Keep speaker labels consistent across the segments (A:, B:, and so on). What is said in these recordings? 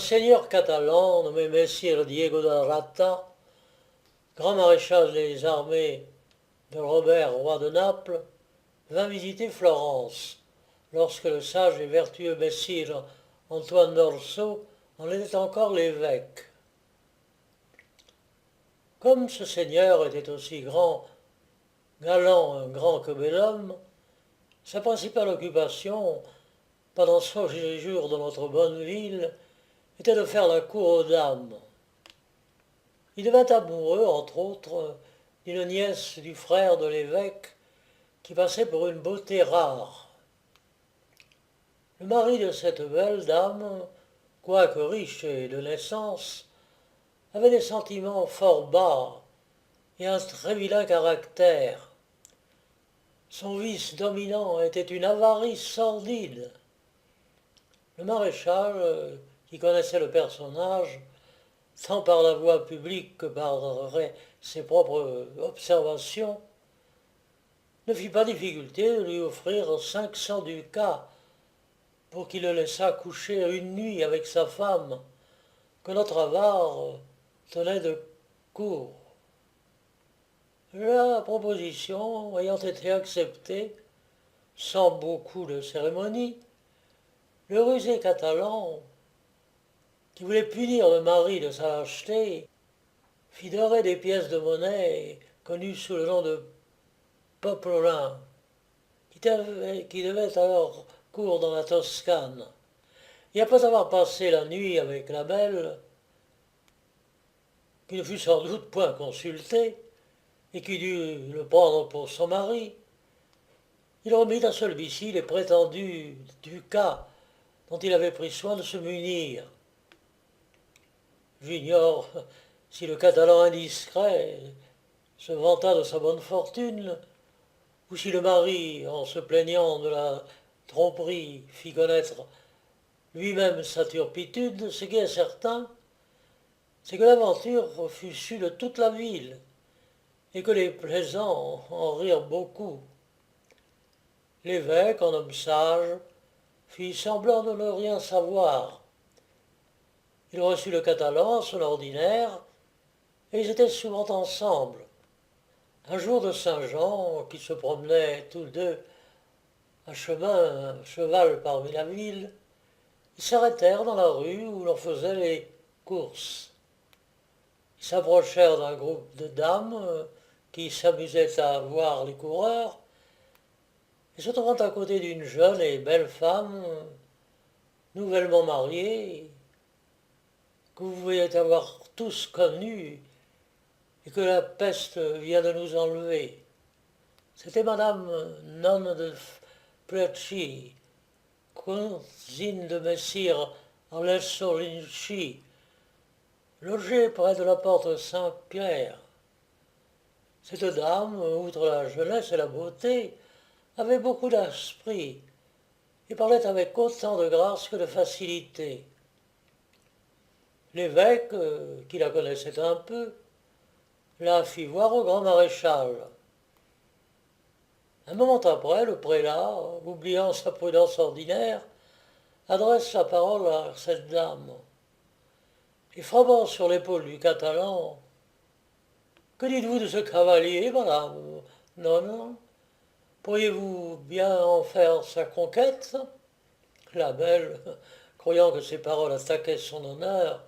A: Seigneur catalan nommé Messire Diego de Rata, grand maréchal des armées de Robert, roi de Naples, vint visiter Florence lorsque le sage et vertueux Messire Antoine d'Orso en était encore l'évêque. Comme ce seigneur était aussi galant que bel homme, sa principale occupation, pendant son séjour dans notre bonne ville, était de faire la cour aux dames. Il devint amoureux, entre autres, d'une nièce du frère de l'évêque qui passait pour une beauté rare. Le mari de cette belle dame, quoique riche et de naissance, avait des sentiments fort bas et un très vilain caractère. Son vice dominant était une avarice sordide. Le maréchal, qui connaissait le personnage, tant par la voie publique que par ses propres observations, ne fit pas difficulté de lui offrir 500 ducats pour qu'il le laissât coucher une nuit avec sa femme, que notre avare tenait de court. La proposition ayant été acceptée, sans beaucoup de cérémonie, le rusé catalan, qui voulait punir le mari de sa lâcheté, fit dorer des pièces de monnaie connues sous le nom de Popolin, qui devait alors cours dans la Toscane. Et après avoir passé la nuit avec la belle, qui ne fut sans doute point consultée, et qui dut le prendre pour son mari, il remit à celui-ci les prétendus ducats dont il avait pris soin de se munir. J'ignore si le Catalan indiscret se vanta de sa bonne fortune, ou si le mari, en se plaignant de la tromperie, fit connaître lui-même sa turpitude. Ce qui est certain, c'est que l'aventure fut sue de toute la ville, et que les plaisants en rirent beaucoup. L'évêque, en homme sage, fit semblant de ne rien savoir. Il reçut le Catalan à son ordinaire, et ils étaient souvent ensemble. Un jour de Saint-Jean, qui se promenaient tous deux à cheval parmi la ville, ils s'arrêtèrent dans la rue où l'on faisait les courses. Ils s'approchèrent d'un groupe de dames qui s'amusaient à voir les coureurs, et se trouvant à côté d'une jeune et belle femme, nouvellement mariée, que vous pouvez avoir tous connue, et que la peste vient de nous enlever. C'était Madame Nonne de Plecci, cousine de Messire Alesso Linci, logée près de la porte Saint-Pierre. Cette dame, outre la jeunesse et la beauté, avait beaucoup d'esprit et parlait avec autant de grâce que de facilité. L'évêque, qui la connaissait un peu, la fit voir au grand maréchal. Un moment après, le prélat, oubliant sa prudence ordinaire, adresse la parole à cette dame. Et frappant sur l'épaule du Catalan, « Que dites-vous de ce cavalier, madame? Non. Pourriez-vous bien en faire sa conquête ?» La belle, croyant que ces paroles attaquaient son honneur,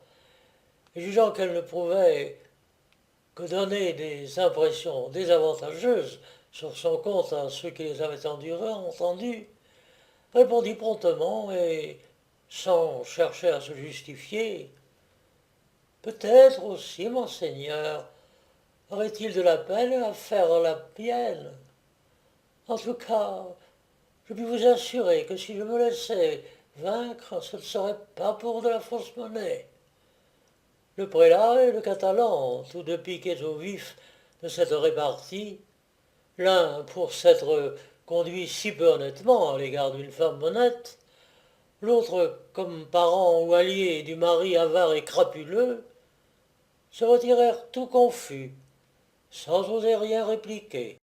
A: et jugeant qu'elle ne pouvaient que donner des impressions désavantageuses sur son compte à ceux qui les avaient entendus, répondit promptement et, sans chercher à se justifier, « Peut-être aussi, monseigneur, aurait-il de la peine à faire la mienne. En tout cas, je puis vous assurer que si je me laissais vaincre, ce ne serait pas pour de la fausse monnaie. » Le prélat et le Catalan, tous deux piqués au vif de cette répartie, l'un pour s'être conduit si peu honnêtement à l'égard d'une femme honnête, l'autre comme parent ou allié du mari avare et crapuleux, se retirèrent tout confus, sans oser rien répliquer.